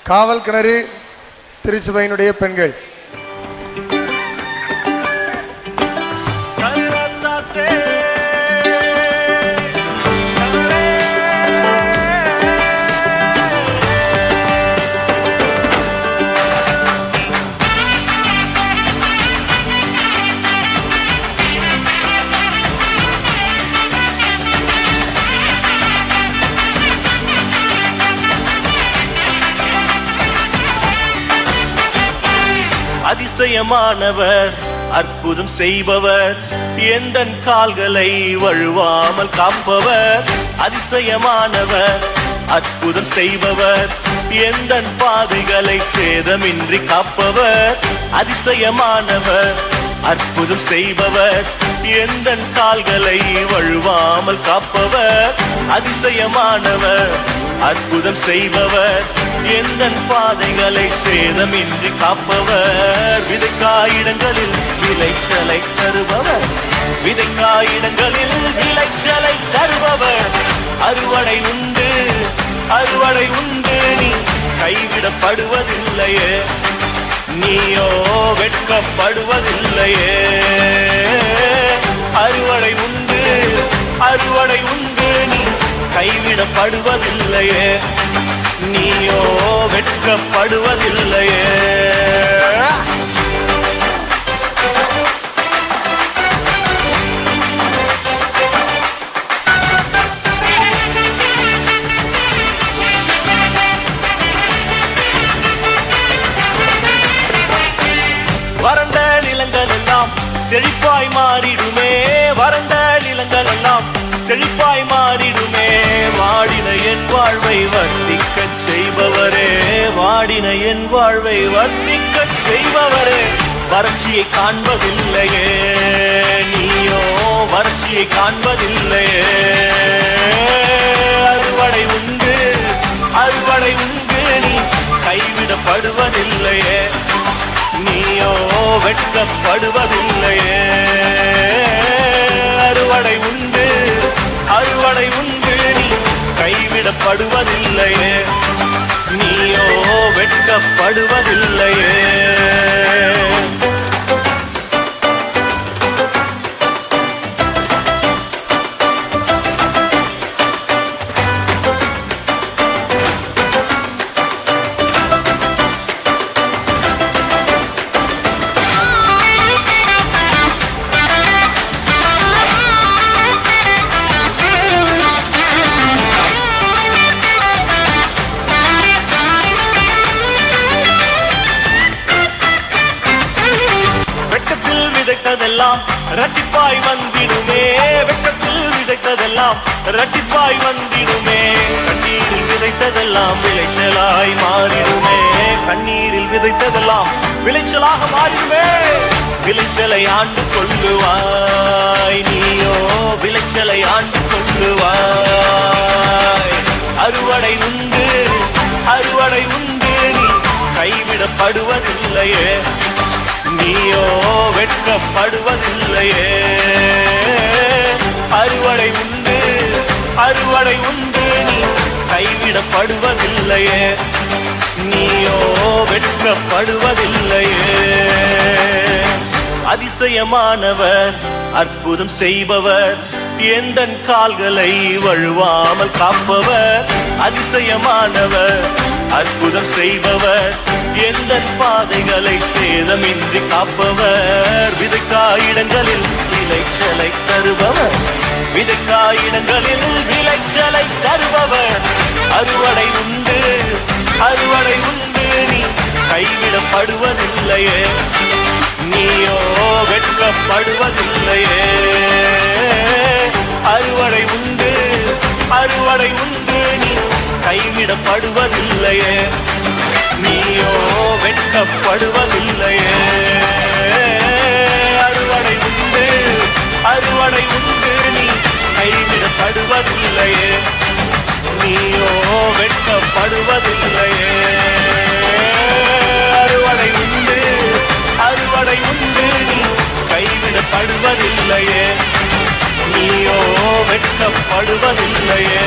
காவல் கிணறு திருச்சபையினுடைய பெண்கள். அதிசயமானவர், அற்புதம் செய்பவர், எந்தன் கால்களை வழுவாமல் காப்பவர். அதிசயமானவர், அற்புதம் செய்பவர், எந்தன் பாதைகளை சேதமின்றி காப்பவர். அதிசயமானவர், அற்புதம் செய்பவர், எந்தன் கால்களை வழுவாமல் காப்பவர். அதிசயமானவர், அற்புதம் செய்பவர், எந்தன் பாதைகளை சேதமின்றி காப்பவர். விதைக்காயிடங்களில் விளைச்சலை தருபவர், விதைக்காயிடங்களில் விளைச்சலை தருபவர். அறுவடை உண்டு, அறுவடை உண்டு, நீ கைவிடப்படுவதில்லையே, நீயோ வெட்கப்படுவதில்லையே. அறுவடை உண்டு, அறுவடை உண்டு, நீ கைவிடப்படுவதில்லையே, நீயோ வெட்கப்படுவதில்லையே. வறண்ட நிலங்கள் எல்லாம் செழிப்பாய் மாறிடுமே, வறண்ட நிலங்கள் எல்லாம் செழிப்பாய் மாறிடுமே. வாடின என் வாழ்வை வர்த்திக்க செய்பவரே, வாடின என் வாழ்வை வர்த்திக்க செய்பவரே. வறட்சியை காண்பதில்லையே, நீயோ வறட்சியை காண்பதில்லையே. அறுவடை உண்டு, அறுவடை உண்டு, நீ கைவிடப்படுவதில்லையே, நீயோ வெட்கப்படுவதில்லையே. அறுவடை உண்டு, அறுவடை உண்டு, நீ கைவிடப்படுவதில்லையே, நீயோ வெட்கப்படுவதில்லையே. விதைத்ததெல்லாம் இரட்டிப்பாய் வந்திடுமே, வெட்கத்தில் விதைத்ததெல்லாம் இரட்டிப்பாய் வந்திடுமே. கண்ணீரில் விதைத்ததெல்லாம் விளைச்சலாய் மாறிடுமே, கண்ணீரில் விதைத்ததெல்லாம் விளைச்சலாக மாறிடுமே. விளைச்சலை ஆண்டு கொள்ளுவாய், நீயோ விளைச்சலை ஆண்டு கொள்ளுவாய். அறுவடை உண்டு, அறுவடை உண்டு, நீ கைவிடப்படுவதில்லையே, நீயோ வெட்கப்படுவதில்லையே. அறுவடை உண்டு, அறுவடை உண்டு, நீ கைவிடப்படுவதில்லையே, நீயோ வெட்கப்படுவதில்லையே. அதிசயமானவர், அற்புதம் செய்பவர், எந்தன் கால்களை வழுவாமல் காப்பவர். அதிசயமானவர், அற்புதம் செய்பவர், எந்தன் பாதைகளை சேதமின்றி காப்பவர். விதைக்காயிடங்களில் விளைச்சலை தருபவர், விதைக்காயிடங்களில் விளைச்சலை தருபவர். அறுவடை உண்டு, அறுவடை உண்டு, நீ கைவிடப்படுவதில்லையே, நீயோ வெட்கப்படுவதில்லையே. அறுவடை உண்டு, அறுவடை உண்டு, நீ கைவிடப்படுவதில்லையே, நீயோ வெட்கப்படுவதில்லையே. அறுவடை உண்டு, அறுவடை உண்டு, நீ கைவிடப்படுவதில்லையே, நீயோ வெட்கப்படுவதில்லையே. அறுவடை உண்டு, அறுவடை உண்டு, நீ கைவிடப்படுவதில்லையே, நீயோ வெட்கப்படுவதில்லையே.